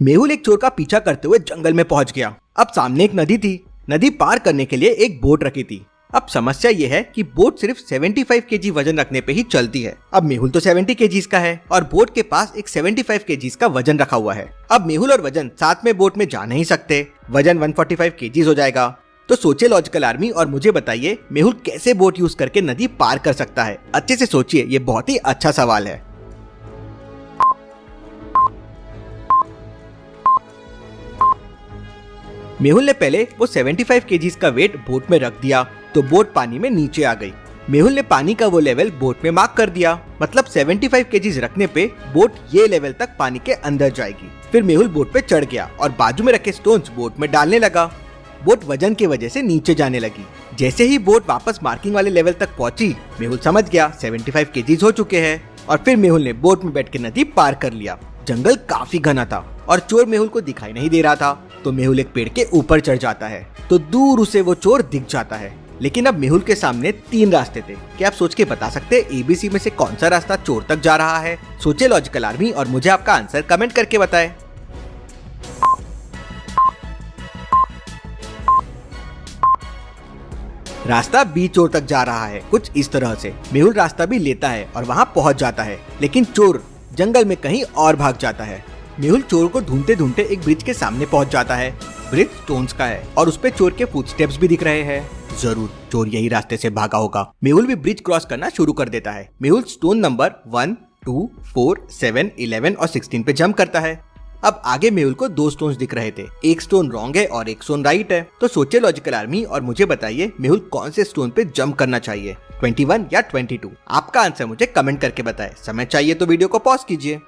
मेहुल एक चोर का पीछा करते हुए जंगल में पहुंच गया। अब सामने एक नदी थी। नदी पार करने के लिए एक बोट रखी थी। अब समस्या ये है कि बोट सिर्फ 75 केजी वजन रखने पे ही चलती है। अब मेहुल तो 70 केजीज का है और बोट के पास एक 75 केजीज का वजन रखा हुआ है। अब मेहुल और वजन साथ में बोट में जा नहीं सकते। वजन 145 केजीज हो जाएगा। तो सोचिए लॉजिकल आर्मी और मुझे बताइए मेहुल कैसे बोट यूज करके नदी पार कर सकता है। अच्छे से सोचिए, ये बहुत ही अच्छा सवाल है। मेहुल ने पहले वो 75 केजीज का वेट बोट में रख दिया तो बोट पानी में नीचे आ गई। मेहुल ने पानी का वो लेवल बोट में मार्क कर दिया, मतलब 75 केजीज रखने पे बोट ये लेवल तक पानी के अंदर जाएगी। फिर मेहुल बोट पे चढ़ गया और बाजू में रखे स्टोन्स बोट में डालने लगा। बोट वजन की वजह से नीचे जाने लगी। जैसे ही बोट वापस मार्किंग वाले लेवल तक पहुंची, मेहुल समझ गया 75 केजीज हो चुके हैं और फिर मेहुल ने बोट में बैठ के नदी पार कर लिया। जंगल काफी घना था और चोर मेहुल को दिखाई नहीं दे रहा था, तो मेहुल एक पेड़ के ऊपर चढ़ जाता है तो दूर उसे वो चोर दिख जाता है। लेकिन अब मेहुल के सामने 3 रास्ते थे। क्या आप सोच के बता सकते हैं ABC में से कौन सा रास्ता चोर तक जा रहा है? सोचिए लॉजिकल आर्मी और मुझे आपका आंसर कमेंट करके बताएं। रास्ता B चोर तक जा रहा है। कुछ इस तरह से मेहुल रास्ता भी लेता है और वहाँ पहुँच जाता है, लेकिन चोर जंगल में कहीं और भाग जाता है। मेहुल चोर को ढूंढते ढूंढते एक ब्रिज के सामने पहुंच जाता है। ब्रिज स्टोन्स का है और उस पे चोर के फुटस्टेप्स भी दिख रहे हैं। जरूर चोर यही रास्ते से भागा होगा। मेहुल भी ब्रिज क्रॉस करना शुरू कर देता है। मेहुल स्टोन नंबर 1, 2, 4, 7, 11 और 16 पे जंप करता है। अब आगे मेहुल को 2 स्टोन्स दिख रहे थे। एक स्टोन रॉन्ग है और एक स्टोन राइट है। तो सोचिए लॉजिकल आर्मी और मुझे बताइए मेहुल कौन से स्टोन पे जंप करना चाहिए, 21 या 22? आपका आंसर मुझे कमेंट करके बताएं। समय चाहिए तो वीडियो को पॉज कीजिए।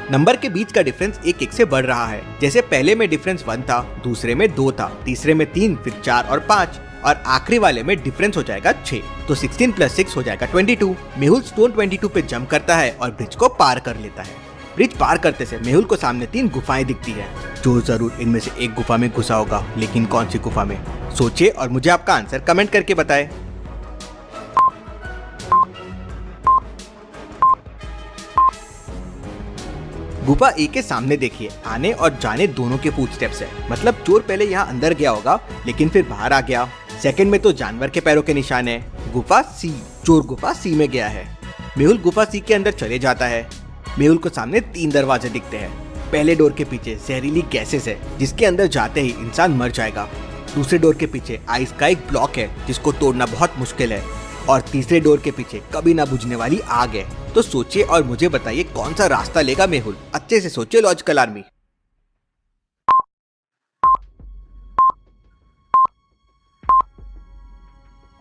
नंबर के बीच का डिफरेंस 1-1 से बढ़ रहा है। जैसे पहले में डिफरेंस 1 था, दूसरे में 2 था, तीसरे में 3, फिर 4 और 5 और आखिरी वाले में डिफरेंस हो जाएगा 6। तो 16 + 6 हो जाएगा 22। मेहुल स्टोन 22 पे जंप करता है और ब्रिज को पार कर लेता है। ब्रिज पार करते से मेहुल को सामने 3 गुफाएं दिखती है। जो जरूर इनमें से एक गुफा में घुसा होगा, लेकिन कौन सी गुफा में? सोचिए और मुझे आपका आंसर कमेंट करके बताएं। गुफा ए के सामने देखिए, आने और जाने दोनों के फुटस्टेप्स है। मतलब चोर पहले यहाँ अंदर गया होगा लेकिन फिर बाहर आ गया। सेकंड में तो जानवर के पैरों के निशान है। गुफा सी, चोर गुफा सी में गया है। मेहुल गुफा सी के अंदर चले जाता है। मेहुल को सामने 3 दरवाजे दिखते हैं। पहले डोर के पीछे जहरीली गैसेस है जिसके अंदर जाते ही इंसान मर जाएगा। दूसरे डोर के पीछे आइस का एक ब्लॉक है जिसको तोड़ना बहुत मुश्किल है। और तीसरे डोर के पीछे कभी ना बुझने वाली आग है। तो सोचिए और मुझे बताइए कौन सा रास्ता लेगा मेहुल। अच्छे से सोचिए लॉजिकल आर्मी।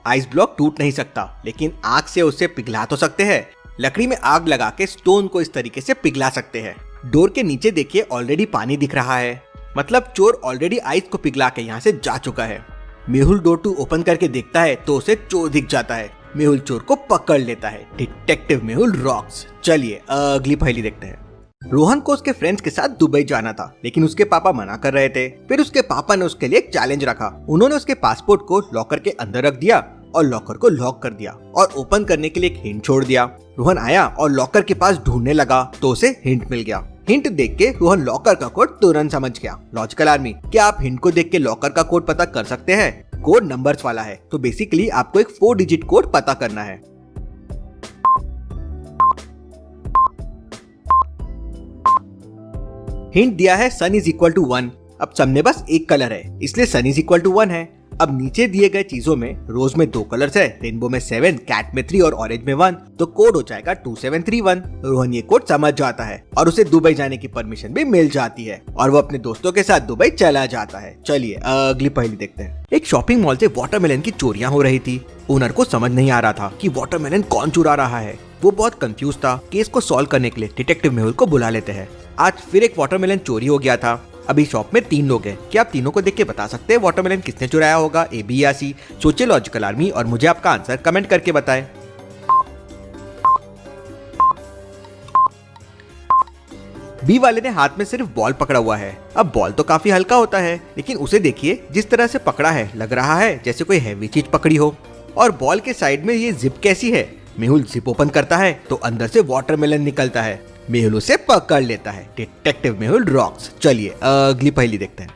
आइस ब्लॉक टूट नहीं सकता, लेकिन आग से उसे पिघला तो सकते हैं। लकड़ी में आग लगा के स्टोन को इस तरीके से पिघला सकते हैं। डोर के नीचे देखिए ऑलरेडी पानी दिख रहा है, मतलब चोर ऑलरेडी आइस को पिघला के यहाँ से जा चुका है। मेहुल डोर 2 ओपन करके देखता है तो उसे चोर दिख जाता है। मेहुल चोर को पकड़ लेता है। Detective Mehul rocks. चलिए अगली पहेली देखते हैं। रोहन को उसके फ्रेंड्स के साथ दुबई जाना था, लेकिन उसके पापा मना कर रहे थे। फिर उसके पापा ने उसके लिए एक चैलेंज रखा। उन्होंने उसके पासपोर्ट को लॉकर के अंदर रख दिया और लॉकर को लॉक कर दिया और ओपन करने के लिए एक हिंट छोड़ दिया। रोहन आया और लॉकर के पास ढूंढने लगा तो उसे हिंट मिल गया। हिंट देख के रोहन लॉकर का कोड तुरंत समझ गया। लॉजिकल आर्मी, क्या आप हिंट को देख के लॉकर का कोड पता कर सकते हैं? कोड नंबर्स वाला है, तो बेसिकली आपको एक 4 डिजिट कोड पता करना है। हिंट दिया है सन इज इक्वल टू 1। अब सन में बस एक कलर है, इसलिए सन इज इक्वल टू 1 है। अब नीचे दिए गए चीजों में रोज में 2 कलर्स है, रेनबो में 7, कैट में 3 और ऑरेंज में 1, तो कोड हो जाएगा 2731। रोहन ये कोड समझ जाता है और उसे दुबई जाने की परमिशन भी मिल जाती है और वो अपने दोस्तों के साथ दुबई चला जाता है। चलिए अगली पहेली देखते हैं। एक शॉपिंग मॉल से वाटरमेलन की चोरियां हो रही थी। ओनर को समझ नहीं आ रहा था कि वाटरमेलन कौन चुरा रहा है। वो बहुत कंफ्यूज था। केस को सॉल्व करने के लिए डिटेक्टिव मेहुल को बुला लेते हैं। आज फिर एक वाटरमेलन चोरी हो गया था। अभी शॉप में 3 लोग हैं। क्या आप तीनों को देख के बता सकते हैं वाटरमेलन किसने चुराया होगा, A, B या C? सोचिए लॉजिकल आर्मी और मुझे आपका आंसर कमेंट करके बताएं। बी वाले ने हाथ में सिर्फ बॉल पकड़ा हुआ है। अब बॉल तो काफी हल्का होता है, लेकिन उसे देखिए जिस तरह से पकड़ा है, लग रहा है जैसे कोई हैवी चीज पकड़ी हो। और बॉल के साइड में ये जिप कैसी है? मेहुल जिप ओपन करता है तो अंदर से वाटरमेलन निकलता है। मेहुल उसे पकड़ लेता है। Detective Mehul rocks. चलिए अगली पहेली देखते हैं।